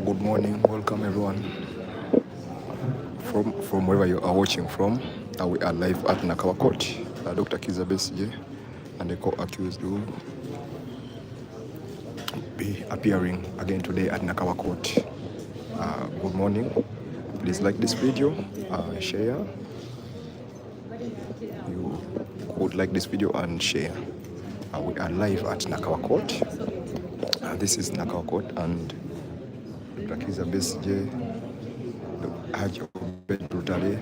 Good morning, welcome everyone from wherever you are watching from. We are live at Nakawa Court. Dr. Kizza Besigye and the co-accused will be appearing again today at Nakawa Court. Good morning. Please like this video, share. You would like this video and share. We are live at Nakawa Court. This is Nakawa Court and Dr. Kizza Besigye, Obeid Lutale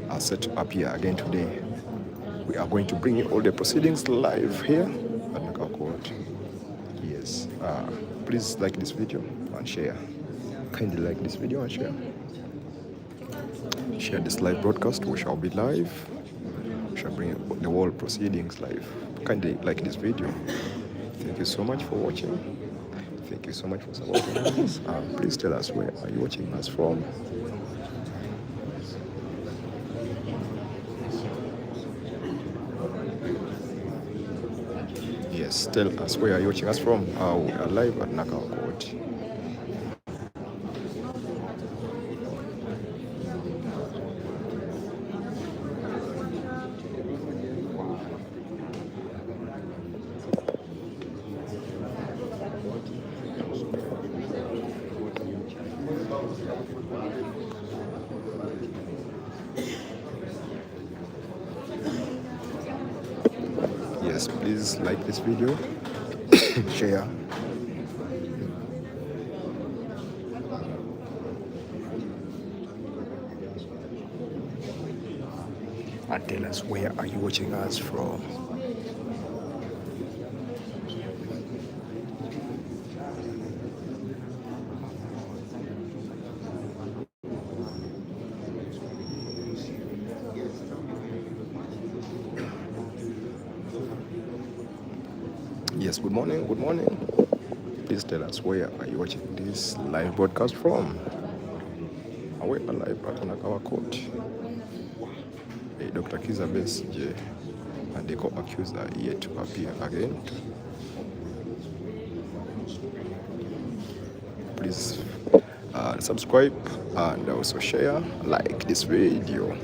are set to appear again today. We are going to bring you all the proceedings live here at Nakawa Court. Yes, please like this video and share. Kindly like this video and share. Share this live broadcast. We shall be live. We shall bring the whole proceedings live. Kindly like this video. Thank you so much for watching. Thank you so much for supporting us. Please tell us where are you watching us from. Yes, tell us where are you watching us from. We are live at Nakawa Court. Yes, please like this video, share. And tell us where are you watching us from. Yes, good morning, good morning. Please tell us where are you watching this live broadcast from. We are live at Nakawa Court. Dr. Kizza Besigye and the co-accused are yet to appear again. Please subscribe and also share, like this video.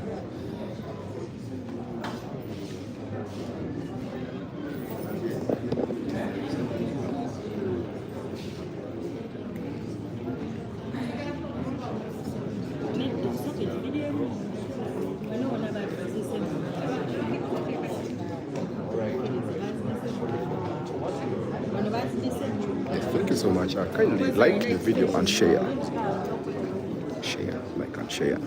so much. Kindly like the video and share. Share, like and share.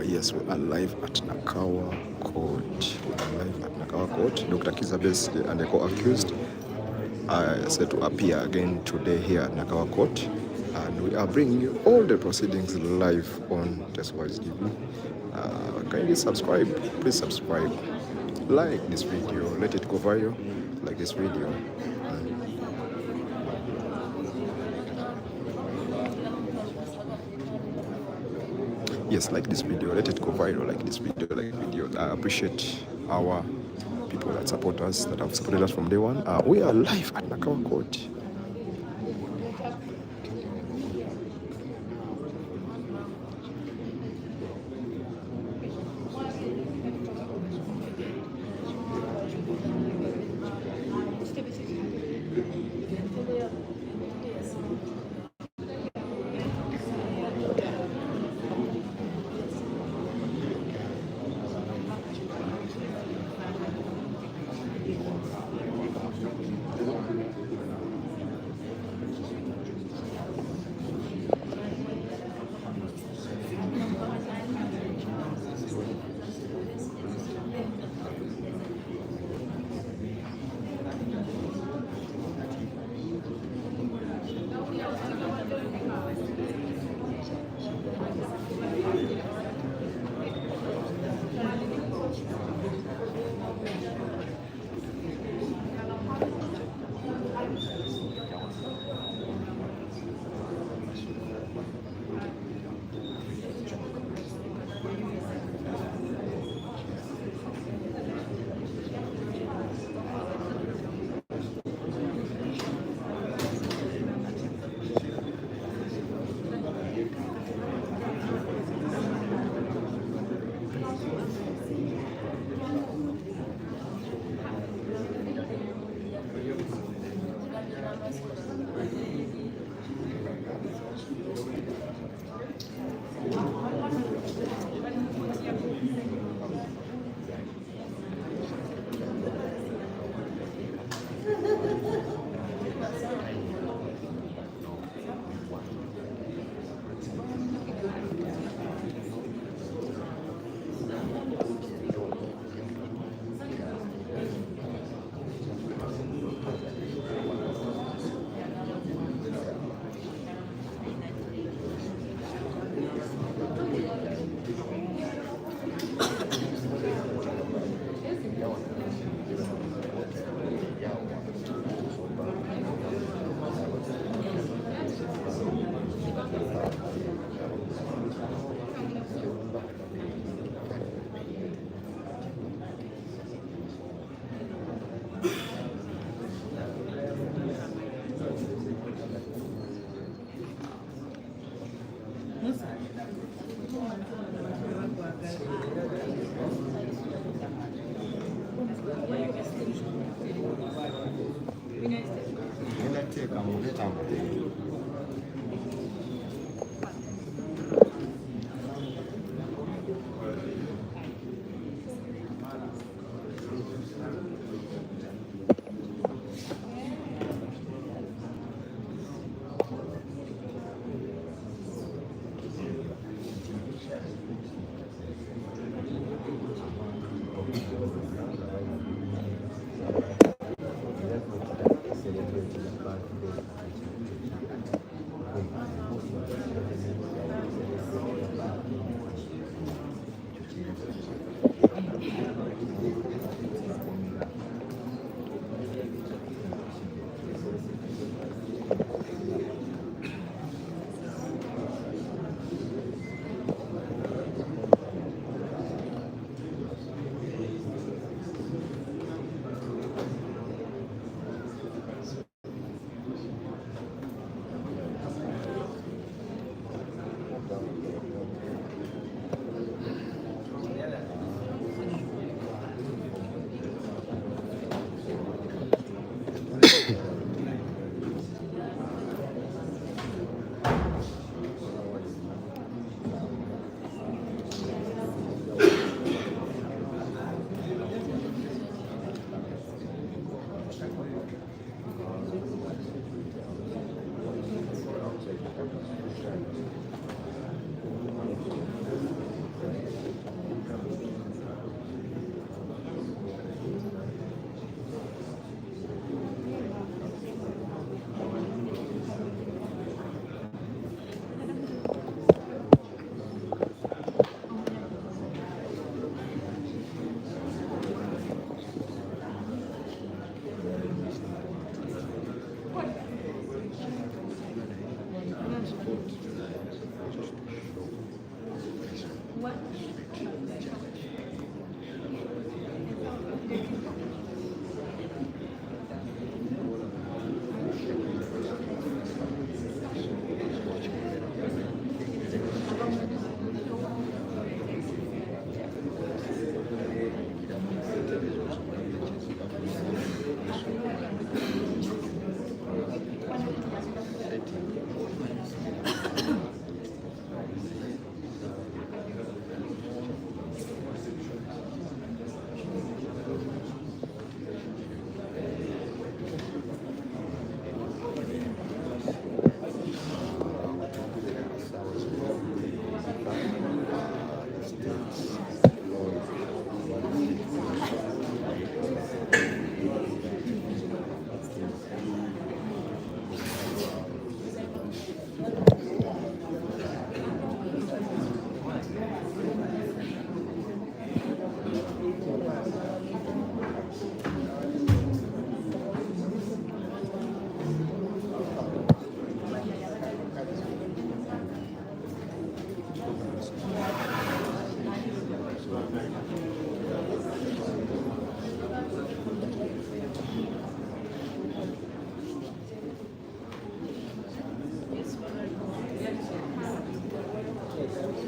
Yes, we are live at Nakawa Court. We are live at Nakawa Court. Dr. Kizza Besigye and the co-accused are set to appear again today here at Nakawa Court. And we are bringing you all the proceedings live on Teso TV. Kindly subscribe. Please subscribe. Like this video. Let it go viral. Like this video. Yes, like this video, let it go viral, like this video, I appreciate our people that support us, that have supported us from day one. We are live at Nakawa Court.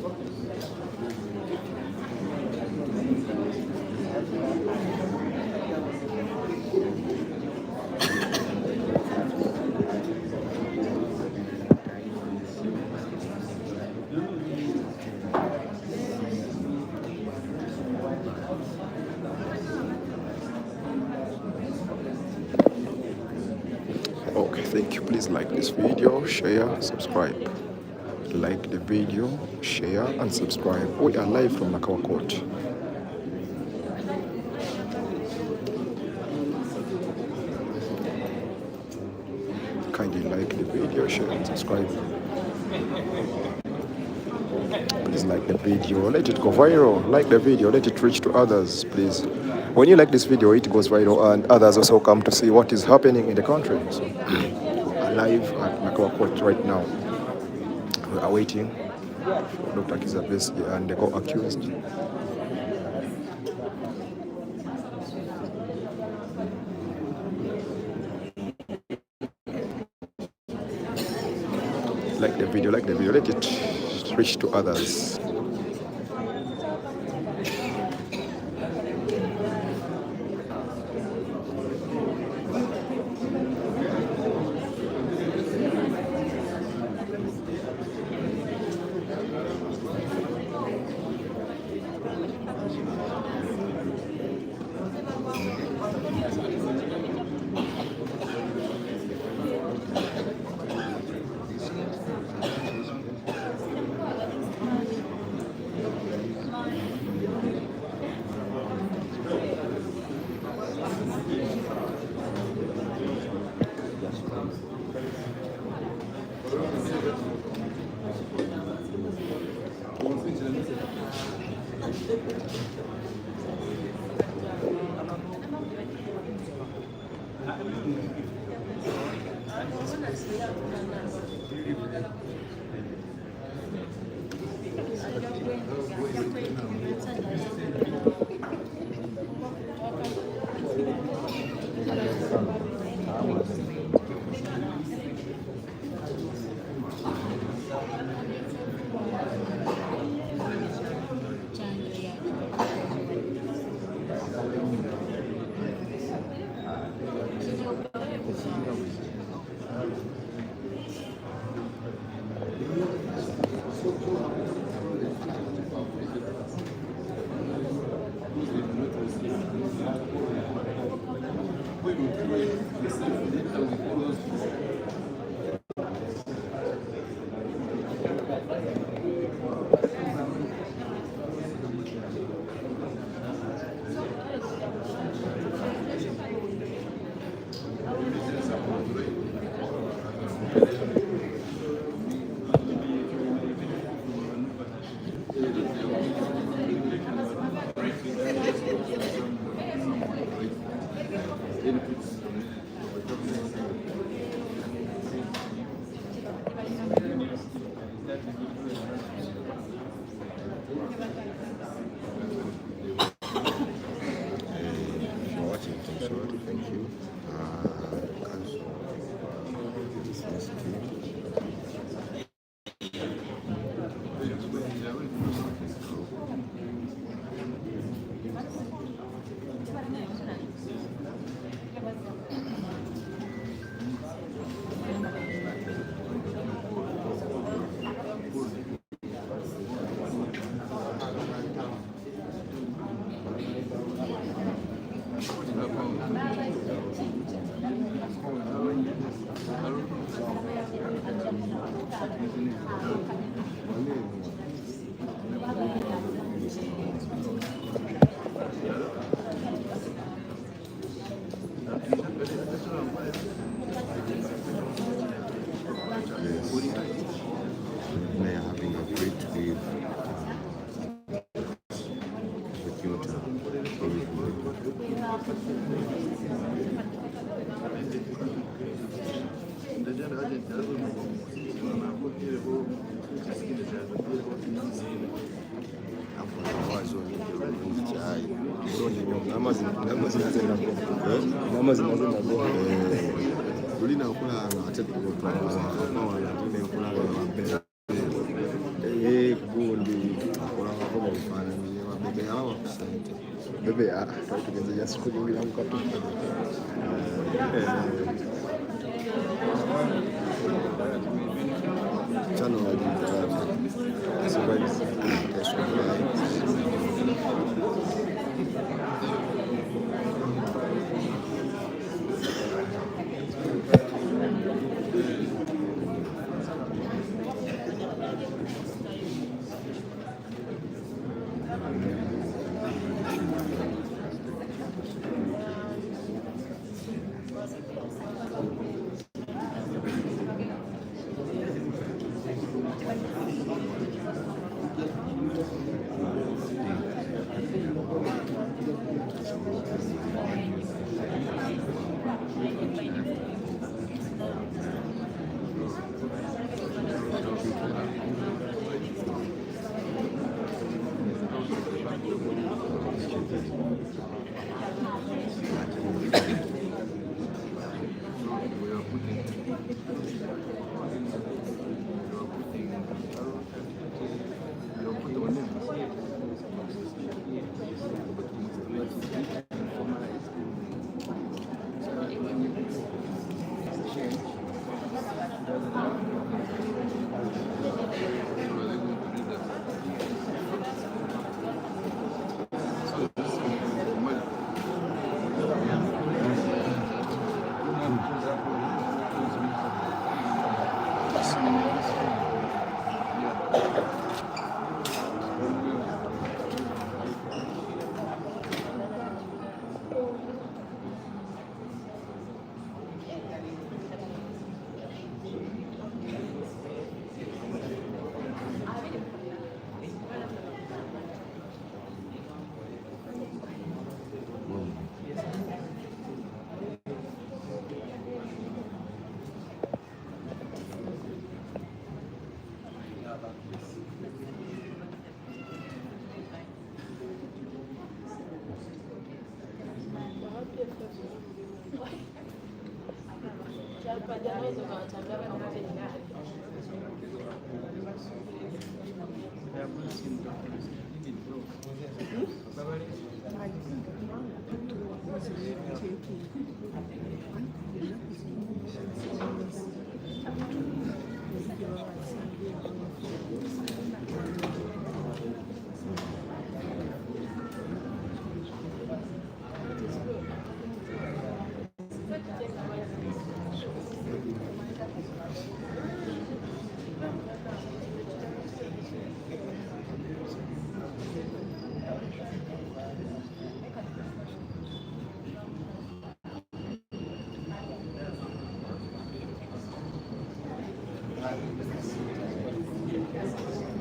Okay, thank you. Please like this video, share, subscribe. Like the video, share, and subscribe. We are live from Nakawa Court. Kindly like the video, share, and subscribe. Please like the video, let it go viral. Like the video, let it reach to others, please. When you like this video, it goes viral, and others also come to see what is happening in the country. So, live at Nakawa Court right now. We are waiting for Dr. Kizza Besigye and the co-accused. Like the video, let it reach to others. Gundi Bebe ya tugenza siku nyingi yangu kwa tu. Chano wa so guys, Teso.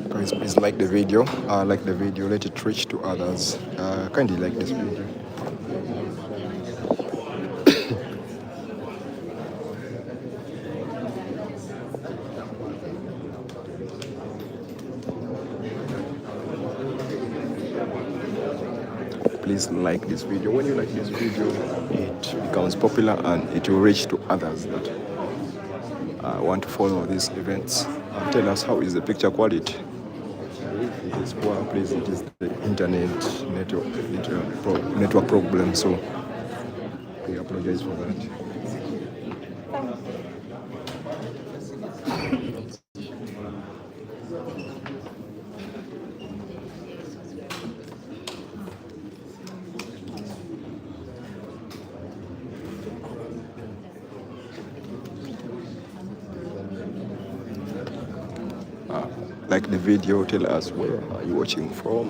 Guys, please like the video. Let it reach to others. Kindly like this video. Please like this video. When you like this video, it becomes popular and it will reach to others that want to follow these events. Tell us, how is the picture quality? If it is poor, please, it is the internet network problem, so we apologize for that. Like the video, tell us where are you watching from.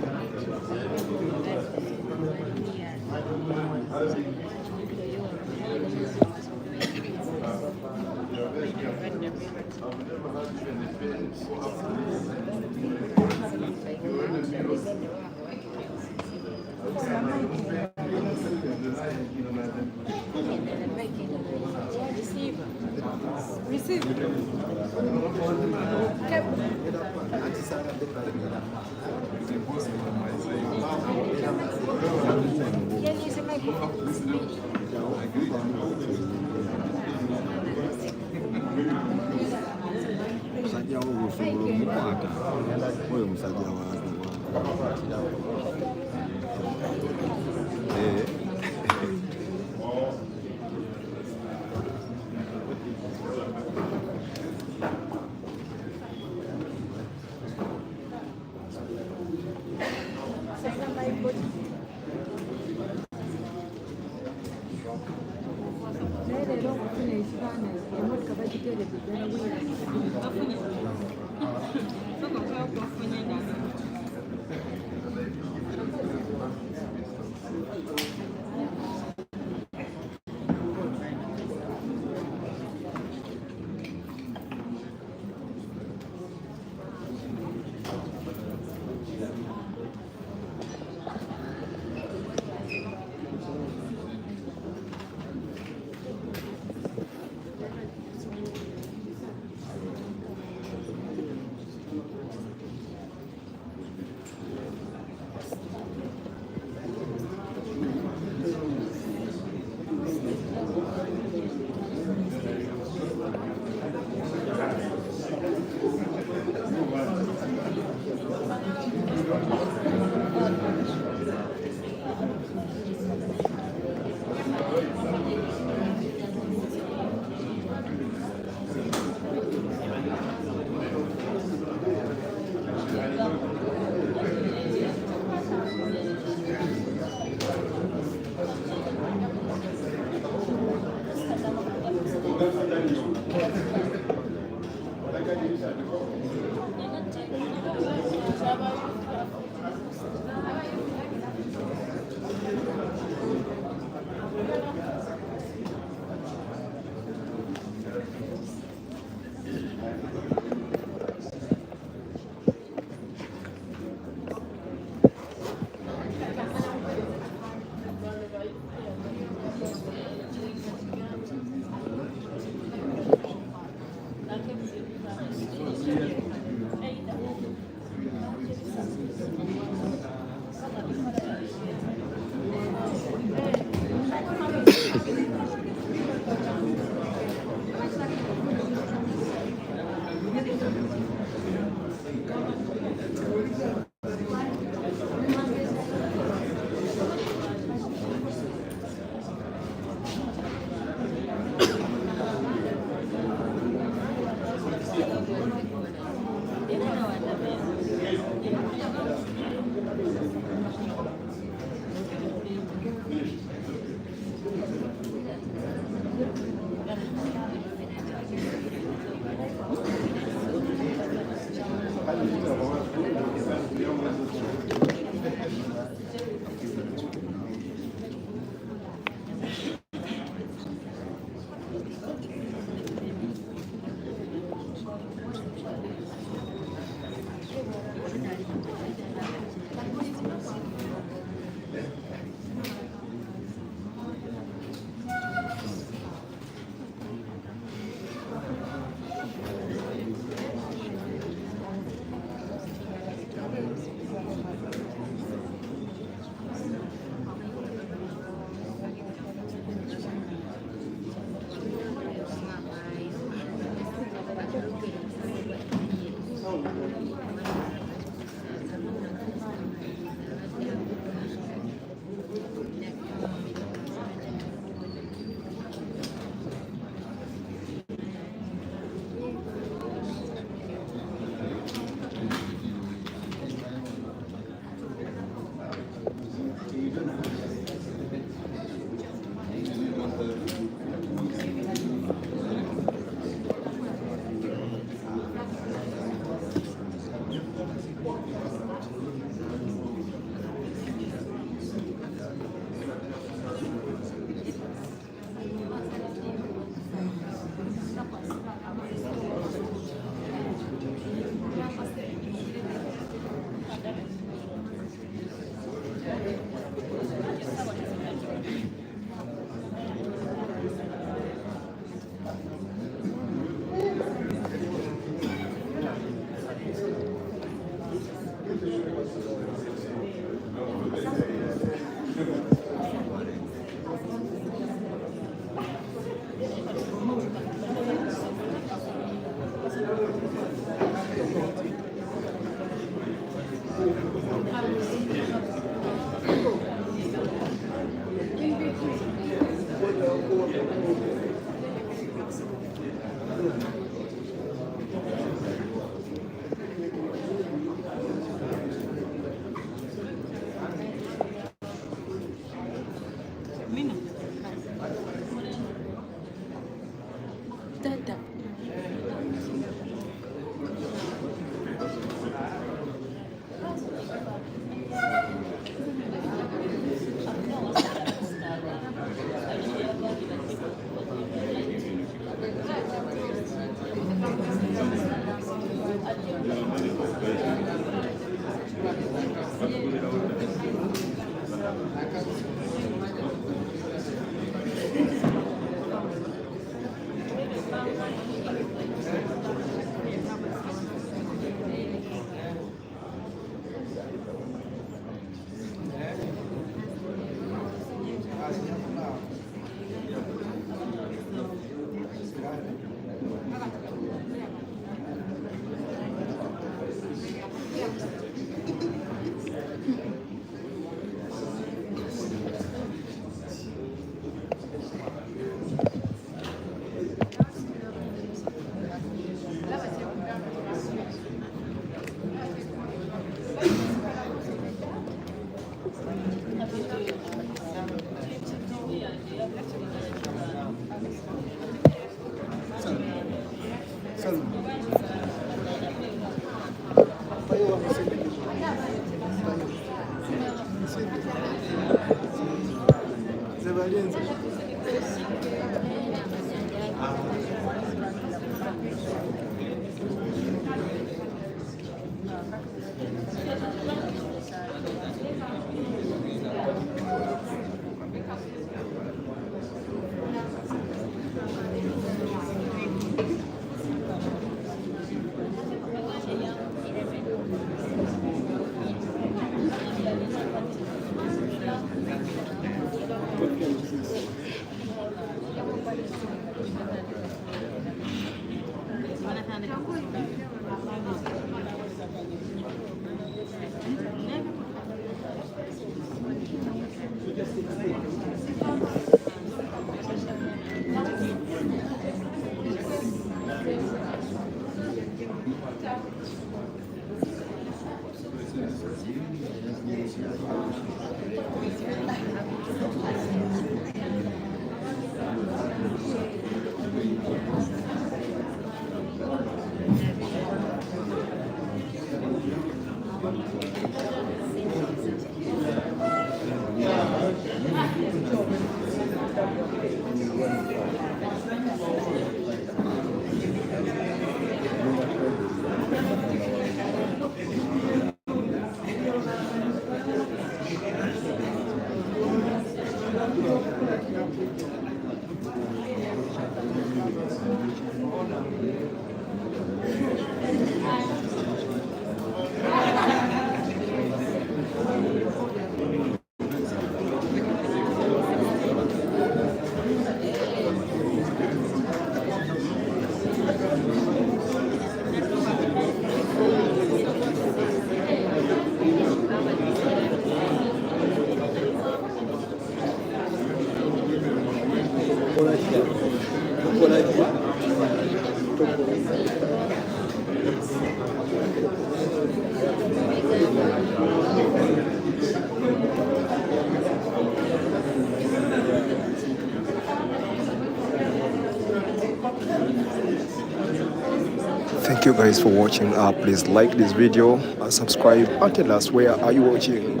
Thank you guys for watching. Please like this video, subscribe, and tell us where are you watching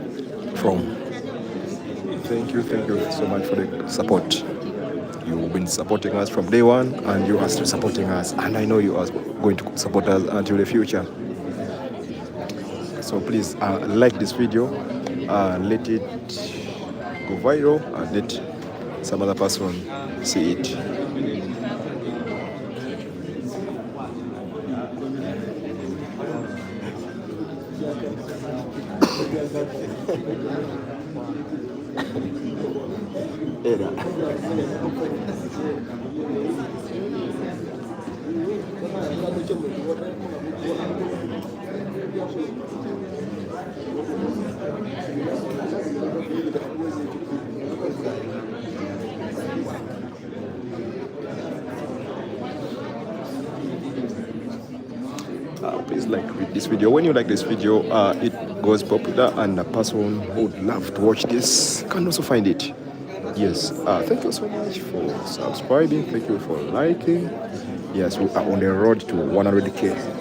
from. Thank you so much for the support. You've been supporting us from day one, and you are still supporting us, and I know you are going to support us until the future. So please like this video, let it go viral, and let some other person see it. Please like this video. When you like this video, it goes popular, and a person who would love to watch this can also find it. Yes, thank you so much for subscribing. Thank you for liking. Yes, we are on the road to 100K.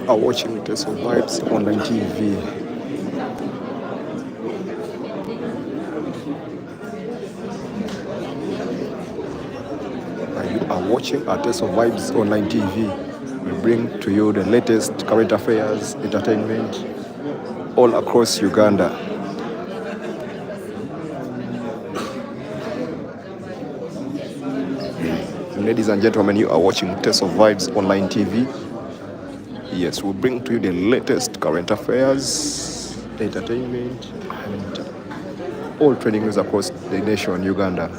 You are watching Teso Vibes online TV. You are watching Teso Vibes online TV. We bring to you the latest current affairs, entertainment, all across Uganda. Ladies and gentlemen, you are watching Teso Vibes online TV. Yes, we bring to you the latest current affairs, entertainment, and all trending news across the nation, Uganda.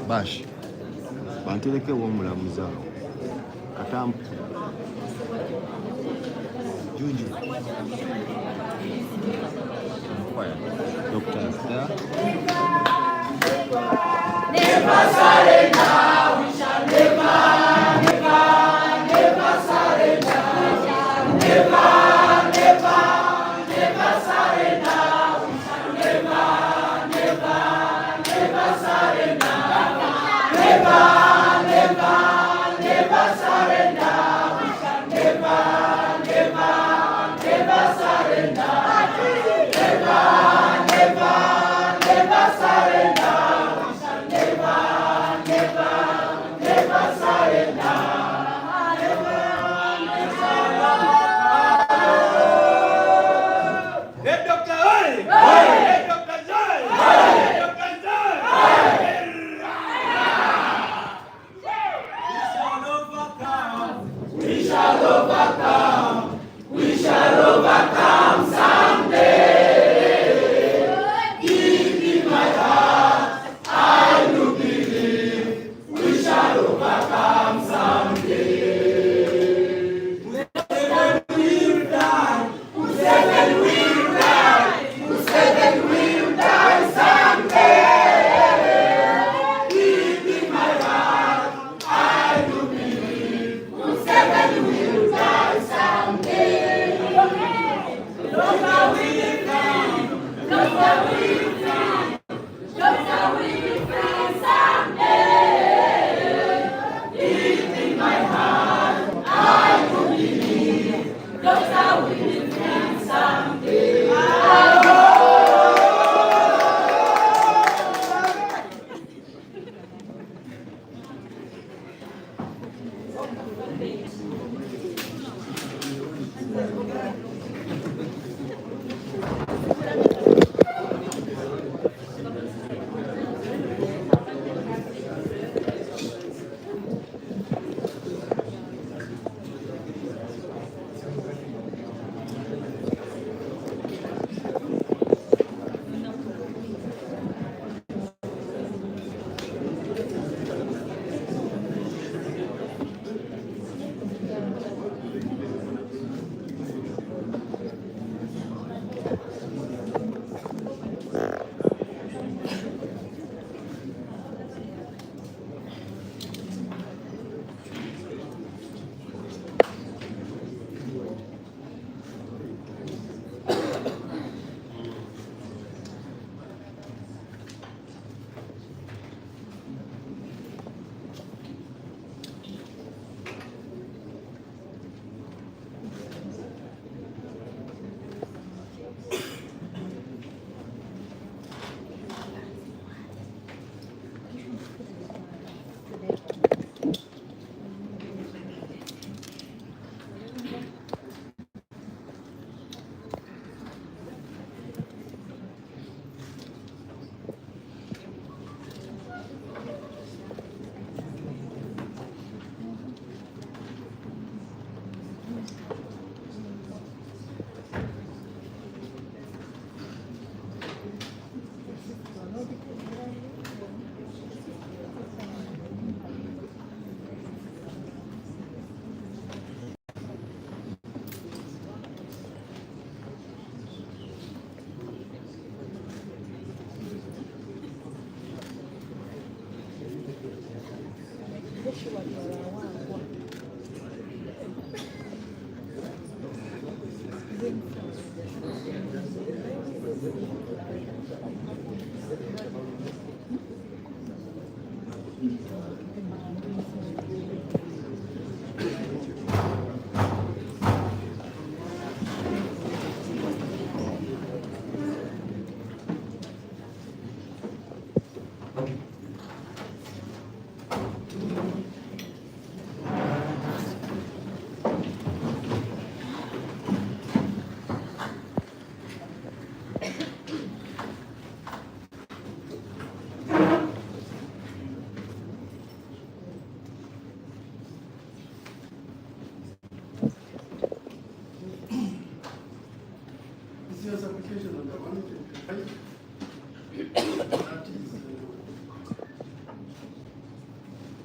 Bash. Bantereke w'omulamuzi awo. Katampu. Juju. Doctor is there. Never surrender, we shall never, never, never surrender. Never, never, never surrender. We shall never, never, never surrender. Never, never, never surrender. We shall never, never, never surrender. Never, never, never surrender. We shall never, never, never surrender. Never, Hey, Dr. Oi! Hey, Dr. Joy! Hey, Dr. Joy! we shall overcome. We shall overcome someday. Deep in my heart, I do believe we shall overcome someday. Whoever will die, whoever will die, whoever will die someday. Deep in my heart, I do believe whoever will die someday. Doctor will come, Doctor will come, Doctor will come someday. Deep in my heart, I do believe Doctor will come someday.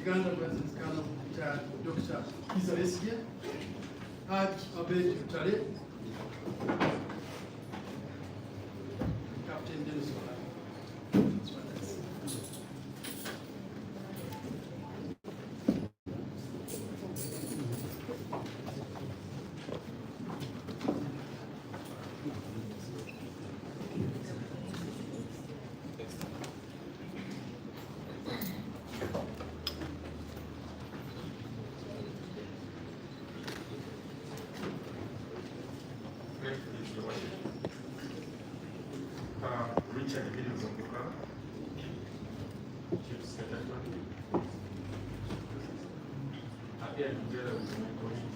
Uganda versus Colonel Dr. Kizza Besigye, Obeid Lutale, Captain Teso. Richard Bilizunguka, Chief Secretary, appeared together with my colleague,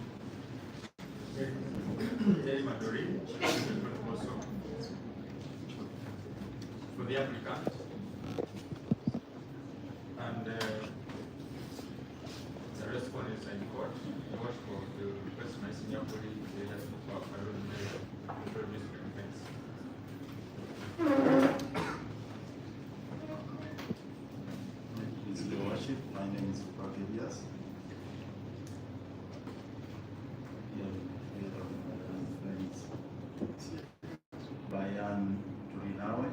Eli Madori, Chief Secretary also, for the applicant, and the respondents in court. I watch for the request my senior colleague, they have to talk around the previous defense. His Lordship, my name is Vibez. Bayan Turinawe,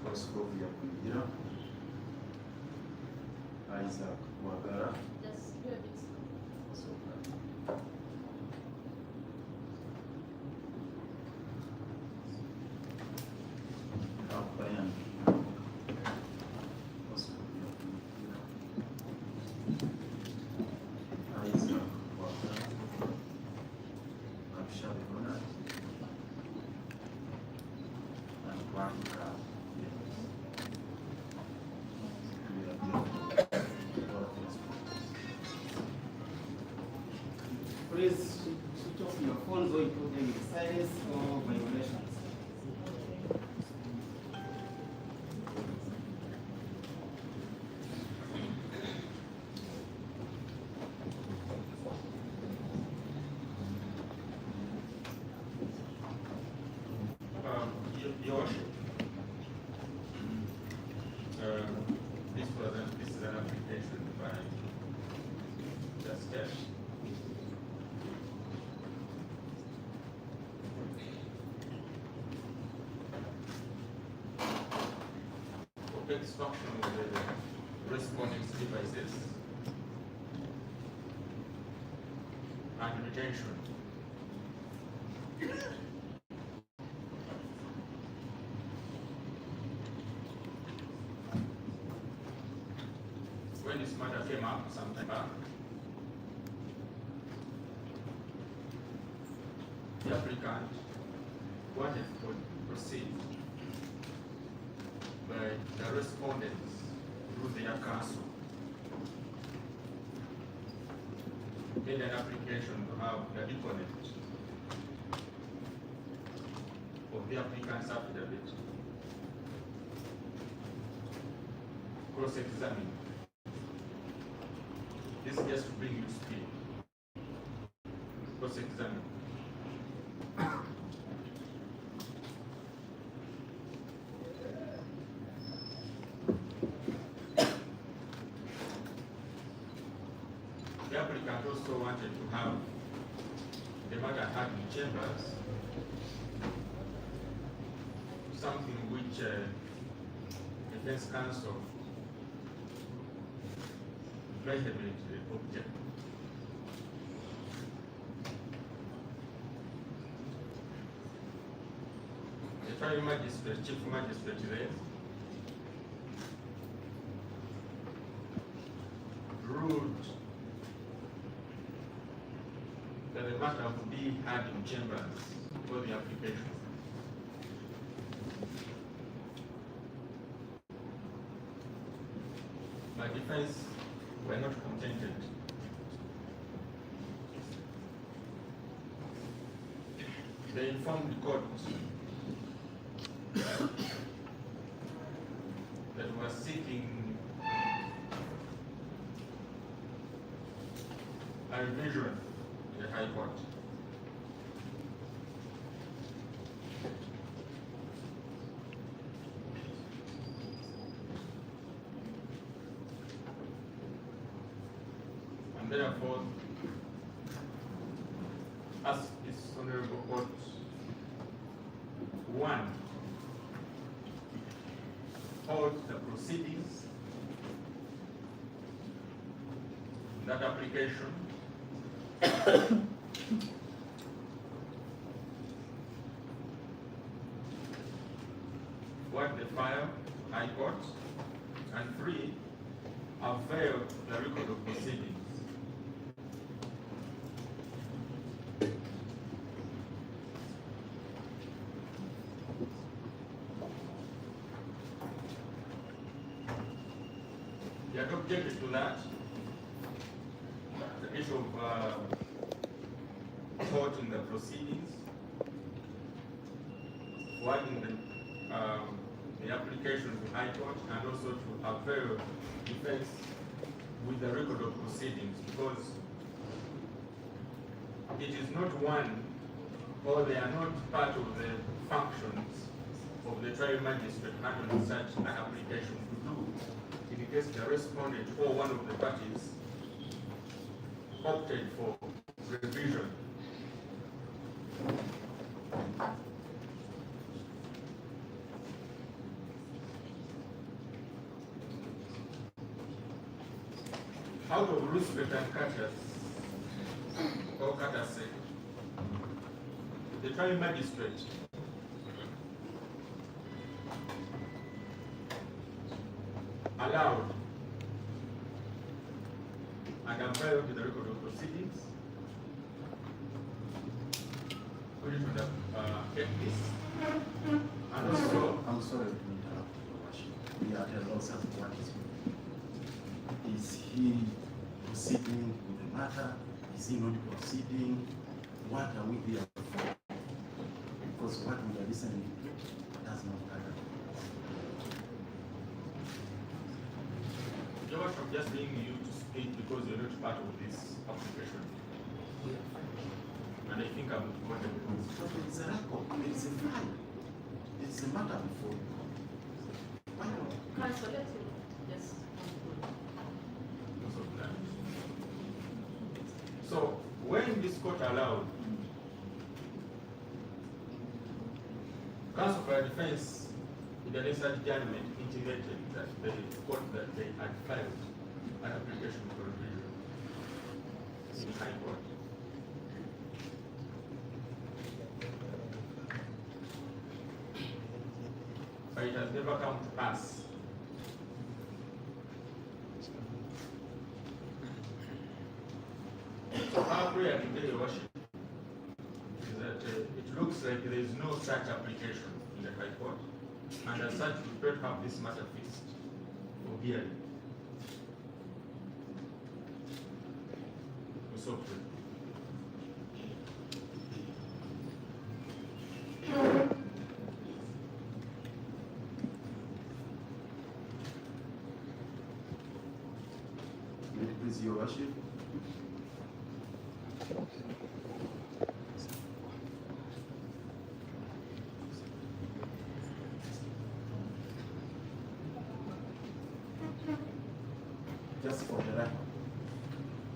Proscovia Kugira, Isaac Wagara, Bayan Proscovia Kugira, Isaac Wagara, Abshali Ronald, and Wagara. Please switch off your phones or you put them in silence or vibrations. Your Worship, this is an application by the state. Obstruction of the responding devices and retention. When this matter came up some time back, the applicant wanted to proceed by the respondents through their counsel made an application to have the deponent of the applicant's affidavit cross-examined. This is just to bring you to speed. Cross-examined. The applicant also wanted to have the matter heard in chambers, something which defense counsel vehemently object. The trial magistrate, chief magistrate there, ruled that the matter would be heard in chambers for the application. My defense were not contented. They informed the court that we were seeking a revision in the High Court. therefore, as this Honorable Court, one, hold the proceedings, that application, what the file, High Court, and three, avail the record of proceedings. You had objected to that. The issue of holding the proceedings, forwarding the application to High Court, and also to avail defense with the record of proceedings, because it is not one, or they are not part of the functions of the trial magistrate handling such an application to do, in case the respondent or one of the parties opted for revision. Out of respect and courtesy, the trial magistrate allowed and availed the record of proceedings, which would have kept this, and also I'm sorry to interrupt, Your Worship. We are at a loss of what is he proceeding with the matter? Is he not proceeding? What are we here for? Because what we are listening to does not matter. Your Worship, just bringing you to speak because you're not part of this application. And I think I'm going to So there is a record, there is a file, there is a matter before you. Why not? Counsel, let me just conclude. because of that. So when this court allowed counsel for defense in the necessary judgment intimated that the court that they had filed an application for revision in High Court. But it has never come to pass. So our prayer today, Your Worship, is that it looks like there is no such application in the High Court, and as such, we don't have this matter fixed or hearing. We so pray. May it please Your Worship. Just for the record,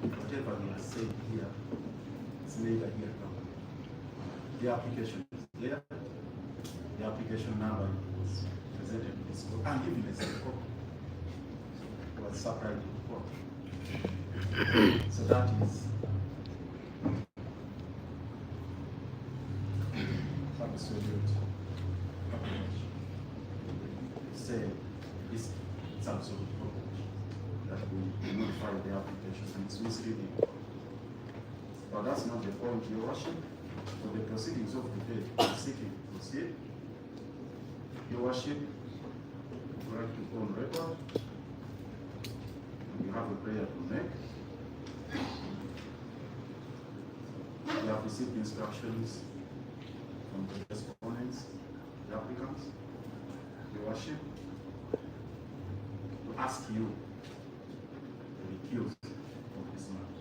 whatever we are saying here is neither here nor there. The application is there. The application number was presented to this court, and even as the court was supplied to the court. So that is absolute. Say it's absolute privilege that we modify the application and it's misleading. But that's not the point, Your Worship. For the proceedings of the day, we are seeking to proceed. Your Worship, would like to go on record. We have a prayer to make. We have received instructions from the respondents, the applicants, Your Worship, to ask you to recuse of this matter.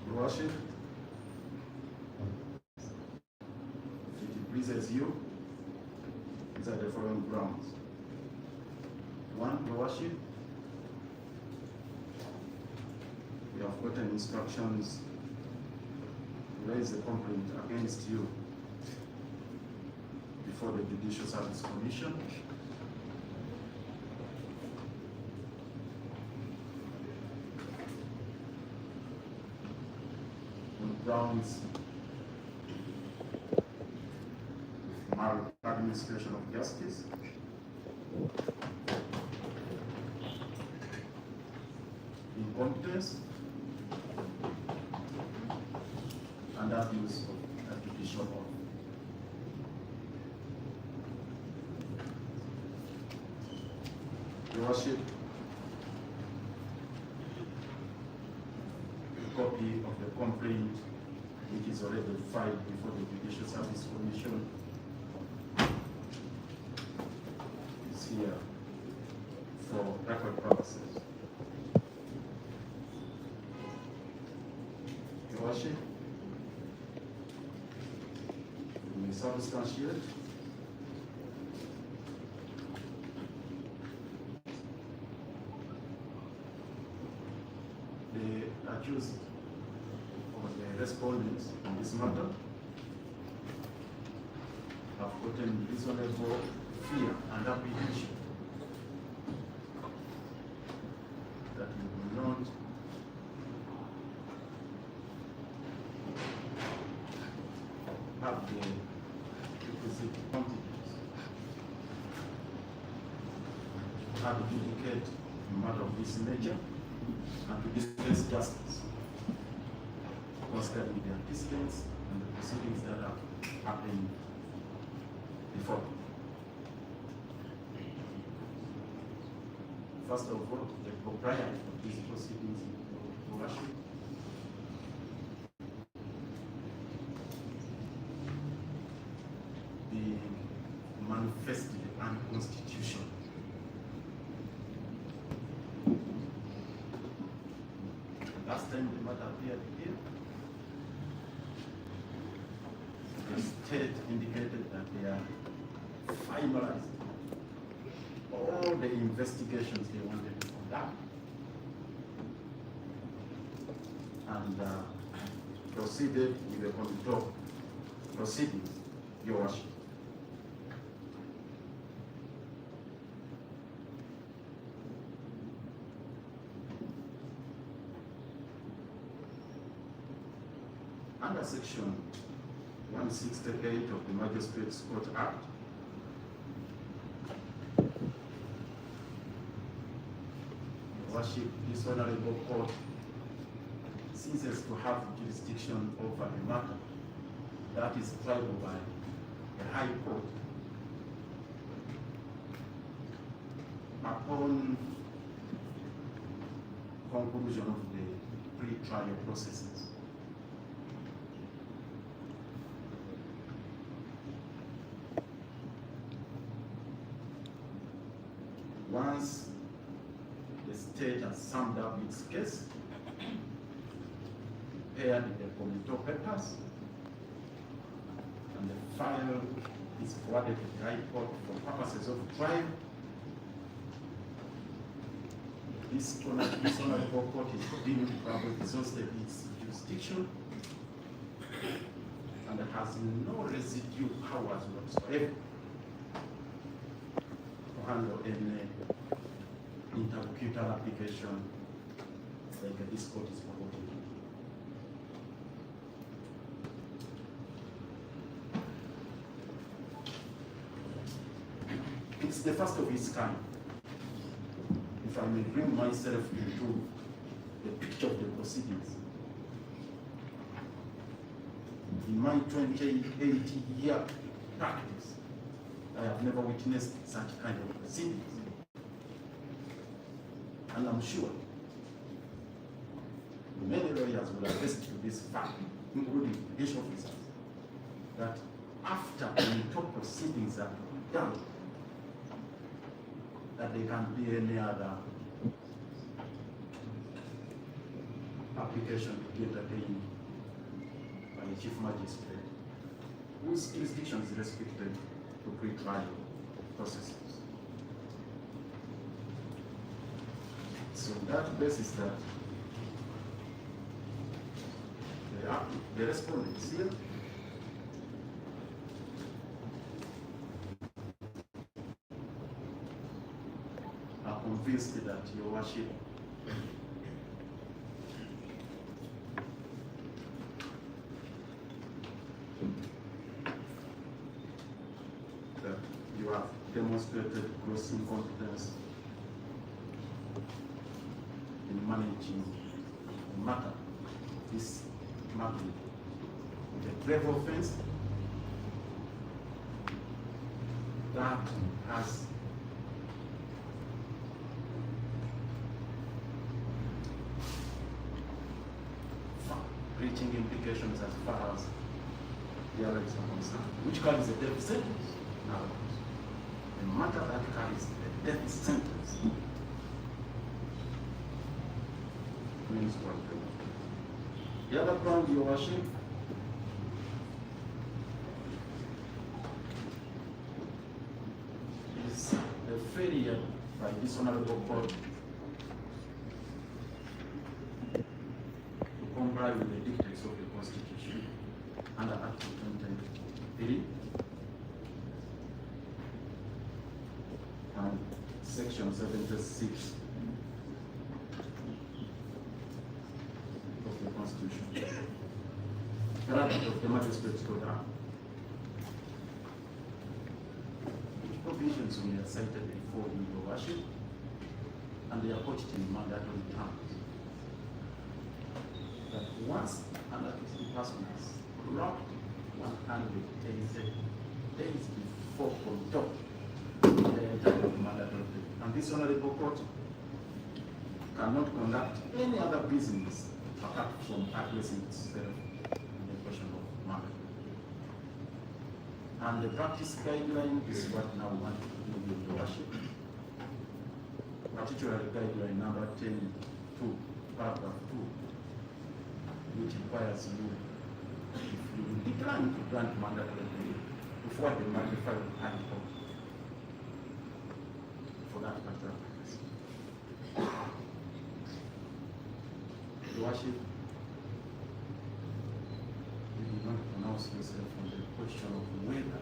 Your Worship, if it pleases you, these are the following grounds. One, Your Worship, we have gotten instructions to raise a complaint against you before the Judicial Service Commission. On grounds of maladministration of justice, incompetence, and abuse of judicial office. Your Worship, a copy of the complaint which is already filed before the Judicial Service Commission is here for record purposes. Your Worship, you may substantiate the accused or the respondents in this matter have gotten reasonable fear and apprehension that you will not have the requisite confidence to have adjudicate a matter of this nature and to dispense justice, considering the antecedents and the proceedings that have happened before. First of all, the propriety of these proceedings, Your Worship, being manifestly unconstitutional. Last time the matter appeared here, the state indicated that they are finalized all the investigations they wanted to conduct and proceeded with the conduct proceedings, Your Worship. Under Section 168 of the Magistrates Court Act, Your Worship, this honorable court ceases to have jurisdiction over a matter that is tried by the High Court upon conclusion of the pre-trial processes. Once the state has summed up its case, prepared the committal papers, and the file is forwarded to the High Court for purposes of trial, this honorable court is deemed to have exhausted its jurisdiction and has no residue powers whatsoever to handle any interlocutor application like this court is promoting. It's the first of its kind. If I may bring myself into the picture of the proceedings. In my 28-year practice, I have never witnessed such kind of proceedings. And I'm sure many lawyers will attest to this fact, including judicial officers, that after the top proceedings are done, that there can be any other application to be entertained by a chief magistrate whose jurisdiction is restricted to pre-trial processes. So that basis that the respondents here are convinced that your worship that you have demonstrated gross incompetence in managing the matter, this matter, the grave offense that has reaching implications as far as the others are concerned, which carries a death sentence. Now, a matter that carries a death sentence means what? The other ground, your worship, is a failure by this honorable court to comply with the dictates of the Constitution under Article 23 and Section 76 of the Constitution. Rather of the Magistrates Code Act. Which provisions we have cited before in your worship, and they are couched in mandatory terms. That once an accused person has robbed 180 days before conduct, they are entitled to mandatory. And this honorable court cannot conduct any other business apart from addressing itself in the question of mandatory. And the practice guideline is what now we want to do with your worship. Particularly guideline number 10.2, paragraph 2, which requires you, if you decline to grant mandatory relief, to forward the modified high court for that particular purpose. Your worship, you did not pronounce yourself on the question of whether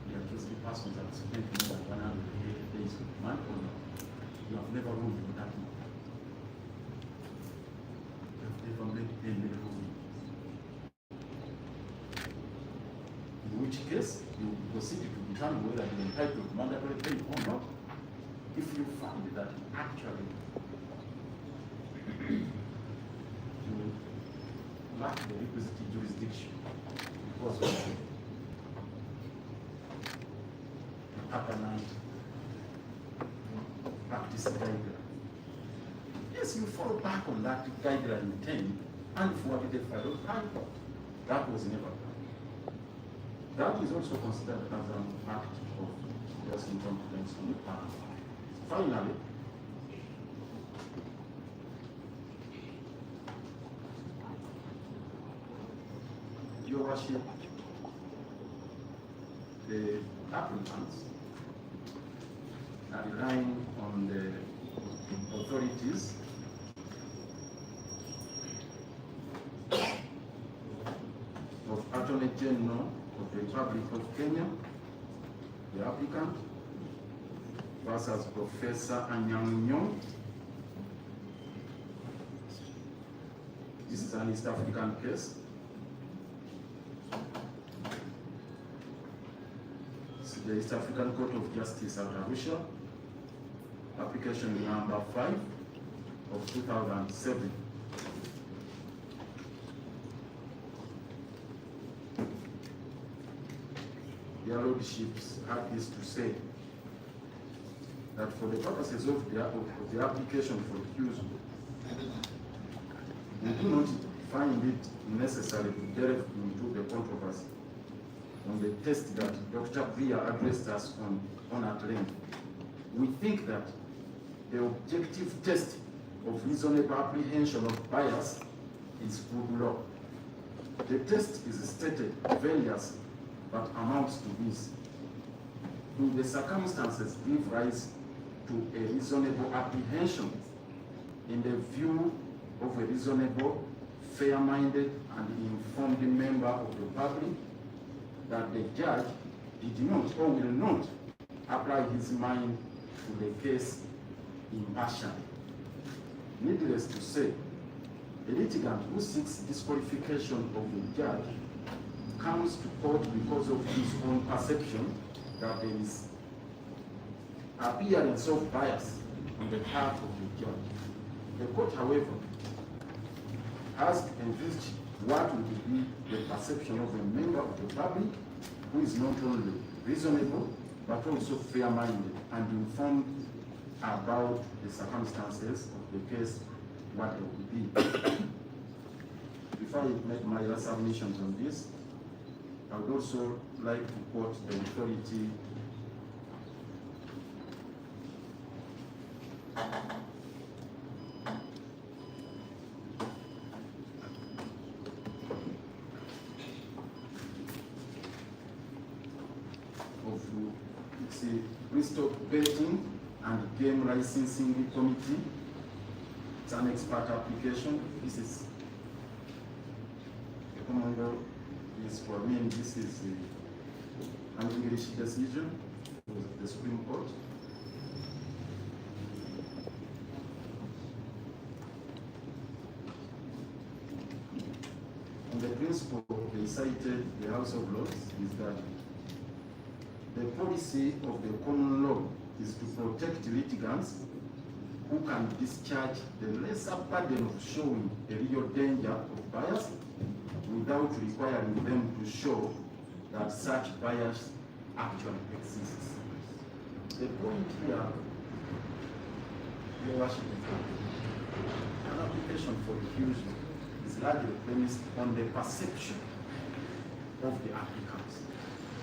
the accused persons have spent more than 180 days with man or not. You have never ruled on that matter. You have never made any ruling. In which case, you will proceed to determine whether you are entitled to mandatory pay or not. If you find that actually you lack the requisite jurisdiction because of the apparent practice guideline. Yes, you fall back on that guideline 10 and forward it for the high court. That was never done. That is also considered as an act of gross incompetence on the part. Finally, your worship, the applicants are relying on the authorities of Attorney General of the Republic of Kenya, the applicant, versus Professor Anyang. This is an East African case. This is the East African Court of Justice at Arusha, application number 5 of 2007. Their lordships have this to say, that for the purposes of the application for recusal, we do not find it necessary to delve into the controversy on the test that Dr. Bria addressed us on at length. We think that the objective test of reasonable apprehension of bias is good law. The test is stated various, but amounts to this. Do the circumstances give rise to a reasonable apprehension in the view of a reasonable, fair-minded, and informed member of the public, that the judge did not or will not apply his mind to the case impartially. Needless to say, a litigant who seeks disqualification of the judge comes to court because of his own perception that there is appearance of bias on the part of the judge. The court, however, has envisaged what would be the perception of a member of the public who is not only reasonable but also fair-minded and informed about the circumstances of the case, what they would be. Before I make my last submissions on this, I would also like to quote the authority of the Bristol Betting and Game Licensing Committee. It's an expert application. This is a common law. This for me, this is an English decision of the Supreme Court. And the principle they cited, the House of Lords, is that the policy of the common law is to protect litigants who can discharge the lesser burden of showing a real danger of bias without requiring them to show that such bias actually exists. The point here, Your Worship, an application for recusal is largely premised on the perception of the applicants,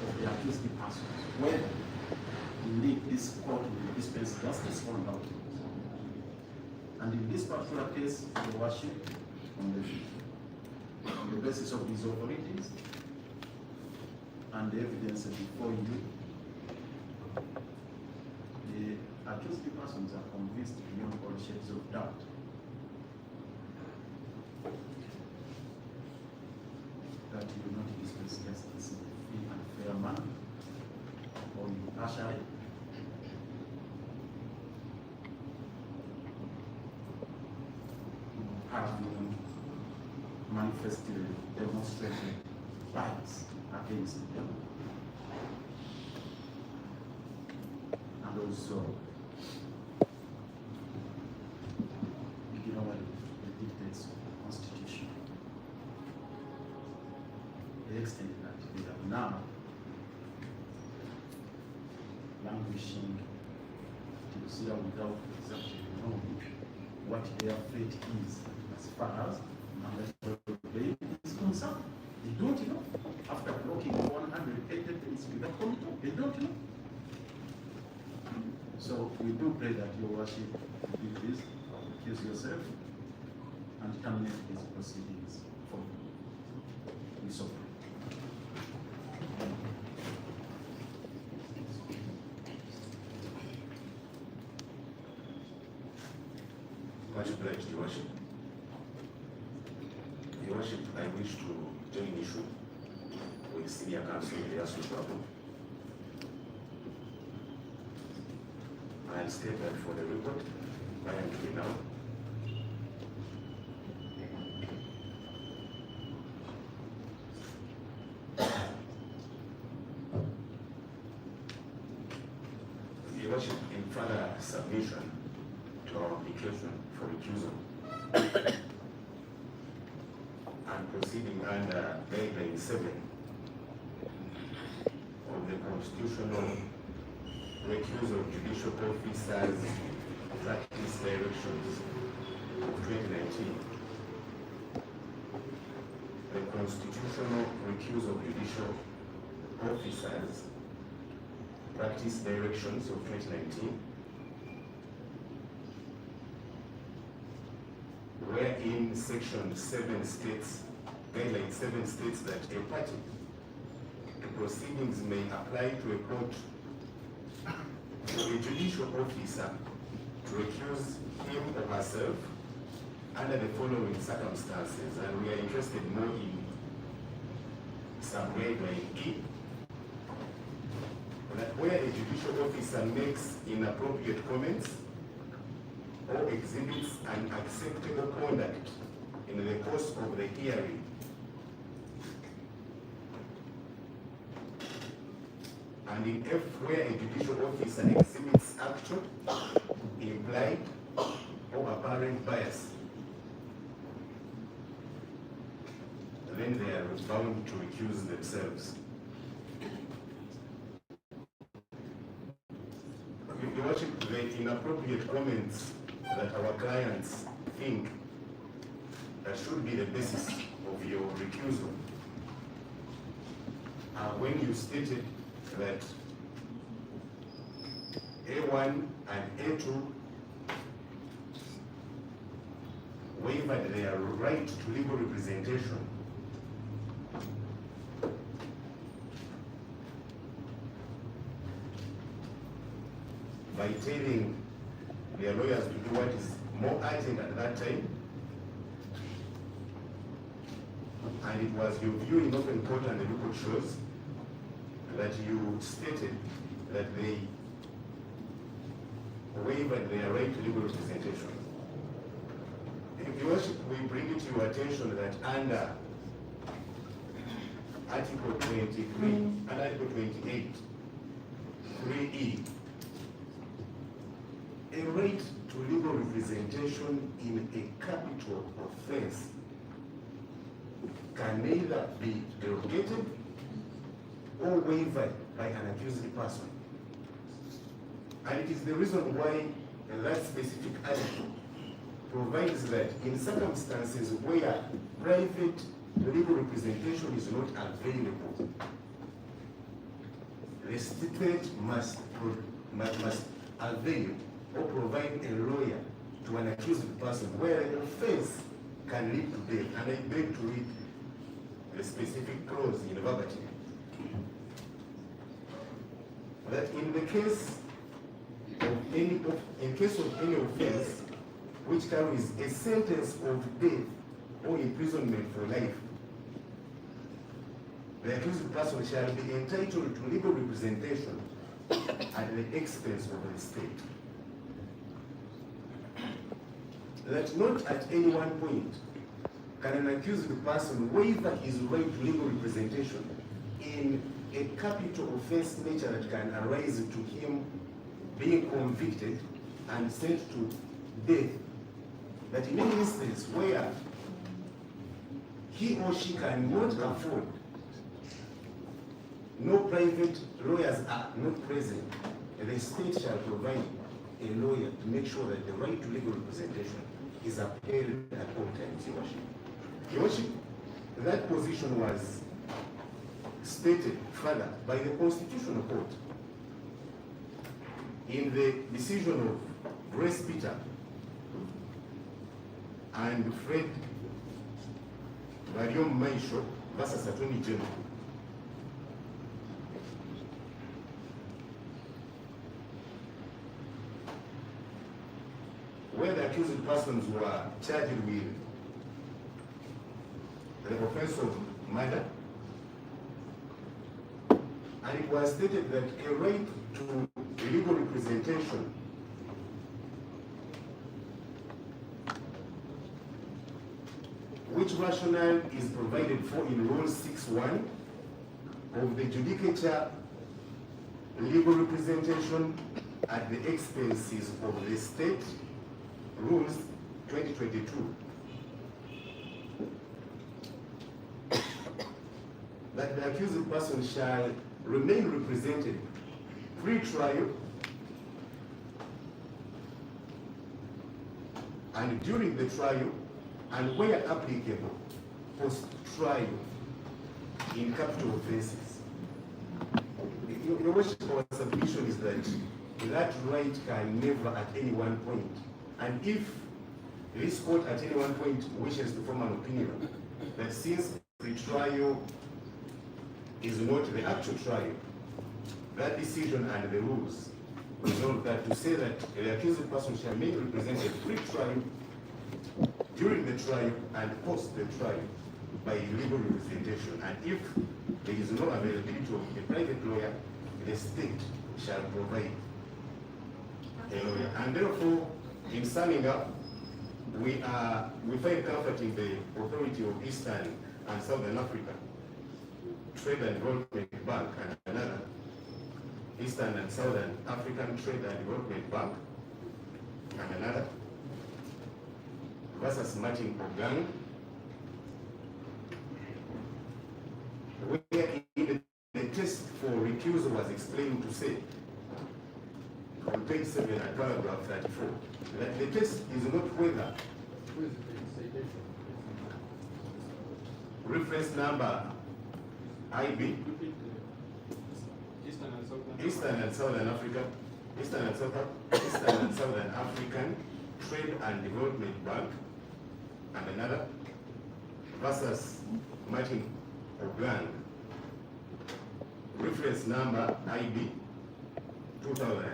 of the accused persons, whether indeed this court will dispense justice or not. And in this particular case, Your Worship, on the basis of these authorities and the evidence before you, the accused persons are convinced beyond all shades of doubt that you will not dispense justice in a free and fair manner or impartially. Having manifestly demonstrated bias against them, and also ignoring the dictates of the Constitution. The extent that they are now languishing to see without exactly knowing what their fate is as far as Obeid is concerned. They don't know. After blocking 180 days without committal, they don't know. So we do pray that Your Worship will please recuse yourself and terminate these proceedings for you. We so pray. Much obliged, Your Worship. Your Worship, I wish to join issue with Senior Counsel Teso. I'll state that for the record, I am doing now. Your Worship, in further submission to our application for recusal and proceeding under guideline 7 of the Constitutional Recusal of Judicial Officers Practice Directions of 2019. The Constitutional Recusal of Judicial Officers Practice Directions of 2019, wherein Section 7 states, Guideline 7 states that a party to proceedings may apply to a court for a judicial officer to recuse him or herself under the following circumstances, and we are interested more in sub-guideline E, that where a judicial officer makes inappropriate comments or exhibits unacceptable conduct in the course of the hearing, and in F, where a judicial officer exhibits actual, implied, or apparent bias, then they are bound to recuse themselves. Your Worship, the inappropriate comments that our clients think that should be the basis of your recusal are when you stated that A1 and A2 waived their right to legal representation by telling their lawyers to do what is more urgent at that time. And it was your view in open court and the record shows that you stated that they waived their right to legal representation. Your Worship, we bring it to your attention that under Article 23 and Article 28, 3E, a right to legal representation in a capital offense can neither be derogated or waived by an accused person. And it is the reason why that specific article provides that in circumstances where private legal representation is not available, the state must avail or provide a lawyer to an accused person where an offense can lead to death. And I beg to read the specific clause in verbatim. That in the case of any offense which carries a sentence of death or imprisonment for life, the accused person shall be entitled to legal representation at the expense of the state. That not at any one point can an accused person waive his right to legal representation in a capital offense nature that can arise to him being convicted and sent to death. That in any instance where he or she cannot afford, no private lawyers are not present, the state shall provide a lawyer to make sure that the right to legal representation is upheld at all times, Your Worship. Your Worship, that position was stated further by the Constitutional Court in the decision of Grace Peter and Fred Marion Maisho versus Attorney General. Where the accused persons were charged with the offense of murder, and it was stated that a right to legal representation which rationale is provided for in Rule 6.1 of the Judicature legal representation at the expenses of the state, Rules 2022. That the accused person shall remain represented pre-trial and during the trial, and where applicable, post-trial in capital offenses. Your Worship, our submission is that right can never at any one point, and if this court at any one point wishes to form an opinion that since pre-trial is not the actual trial, that decision and the rules resolve that to say that the accused person shall remain represented pre-trial, during the trial and post the trial by legal representation, and if there is no availability of a private lawyer, the state shall provide a lawyer. And therefore, in summing up, we find comfort in the authority of Eastern and Southern Africa Trade and Development Bank and another Eastern and Southern African Trade and Development Bank and another versus Martin Ogang, where the test for recusal was explained to say on page 7 and paragraph 34 that the test is not whether reference number IB Eastern and Southern Africa, Eastern and Southern African Trade and Development Bank and another versus Martin Ogang, reference number IB 2000,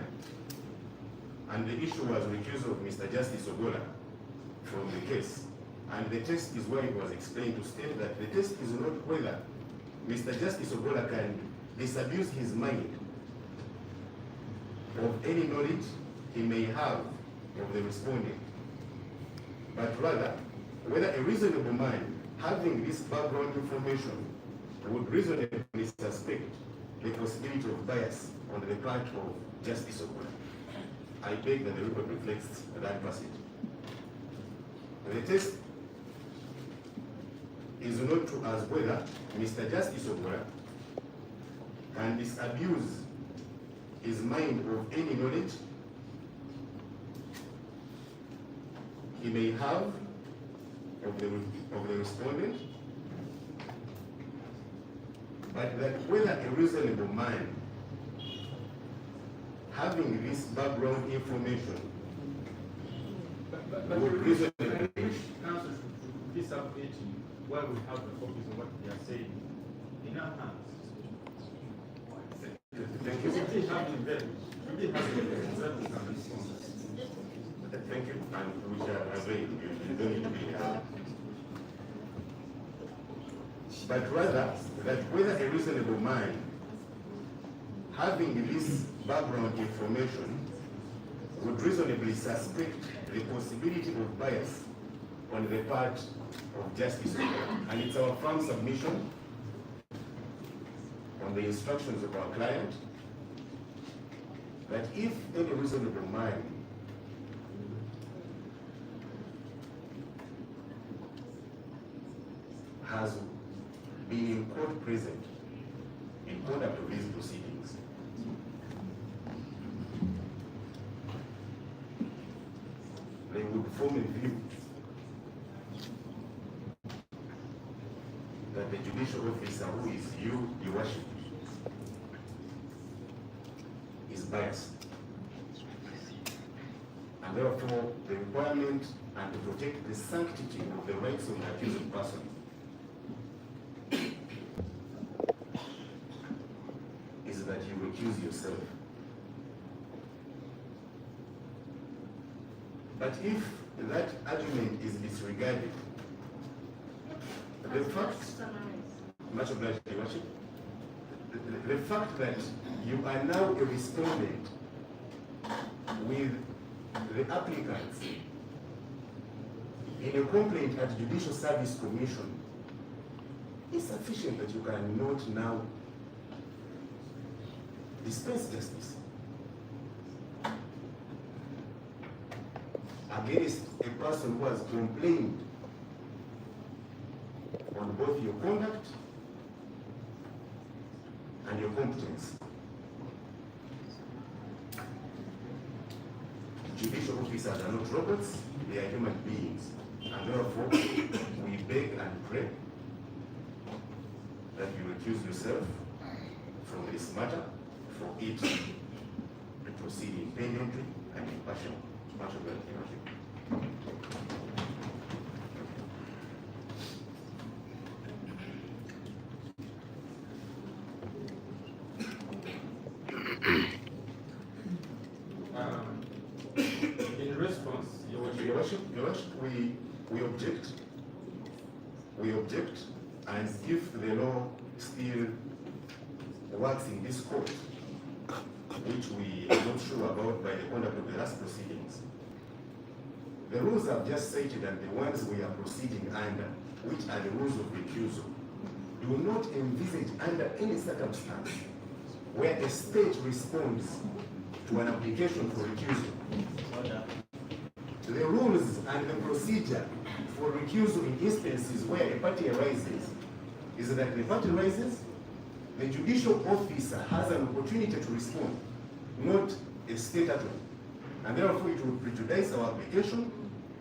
and the issue was recusal of Mr. Justice Ogola from the case. And the test is where it was explained to state that the test is not whether Mr. Justice Ogola can disabuse his mind of any knowledge he may have of the respondent, but rather whether a reasonable man having this background information would reasonably suspect the possibility of bias on the part of Justice Ogola. I beg that the record reflects that passage. The test is not to ask whether Mr. Justice Ogola can disabuse his mind of any knowledge he may have of the respondent, but that whether a reasonable man having this background information would reasonably counsel should be submitting where we have the copies of what they are saying in our hands. Thank you. Should we have it there? Should we have it there? Thank you, and we shall avail. You don't need to be but rather that whether a reasonable man having this background information would reasonably suspect the possibility of bias on the part of Justice Ogola. And it's our firm submission on the instructions of our client that if any reasonable man has been in court present in conduct of these proceedings, they would form a view that the judicial officer, who is you, your worship, is biased. And therefore, the requirement and to protect the sanctity of the rights of the accused person is that you recuse yourself. But if that argument is disregarded, the fact, much obliged, Your Worship, the fact that you are now a respondent with the applicants in a complaint at Judicial Service Commission is sufficient that you cannot now dispense justice against a person who has complained on both your conduct and your competence. Judicial officers are not robots, they are human beings. And therefore, we beg and pray that you recuse yourself from this matter for it to proceed independently and impartially. Much obliged, Your Worship. In response, Your Worship, Your Worship, we we object. We object, and if the law still works in this court, which we are not sure about by the conduct of the last proceedings, the rules I've just cited and the ones we are proceeding under, which are the rules of recusal, do not envisage under any circumstance where a state responds to an application for recusal. The rules and the procedure for recusal in instances where a party arises is that the party rises, the judicial officer has an opportunity to respond, not a state attorney. And therefore it will prejudice our application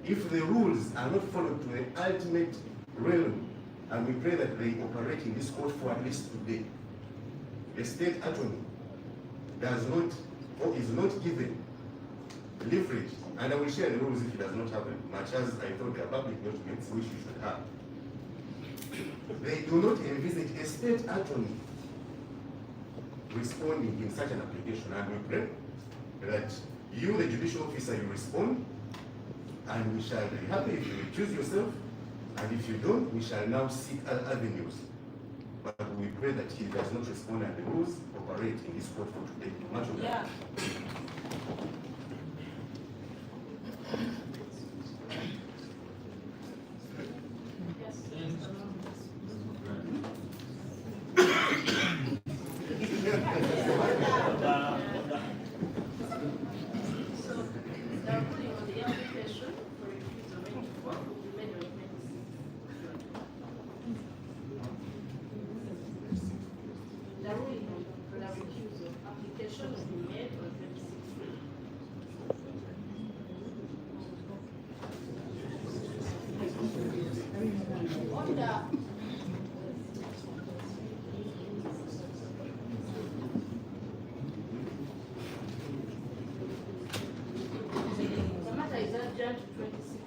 if the rules are not followed to the ultimate realm, and we pray that they operate in this court for at least today. The state attorney does not, or is not given leverage, and I will share the rules if it does not happen, much as I thought they are public documents which you should have. They do not envisage a state attorney responding in such an application, and we pray that you, the judicial officer, you respond, and we shall be happy if you recuse yourself, and if you don't, we shall now seek other avenues. But we pray that he does not respond and the rules operate in this court for today. Much of that. The matter is adjourned to 26.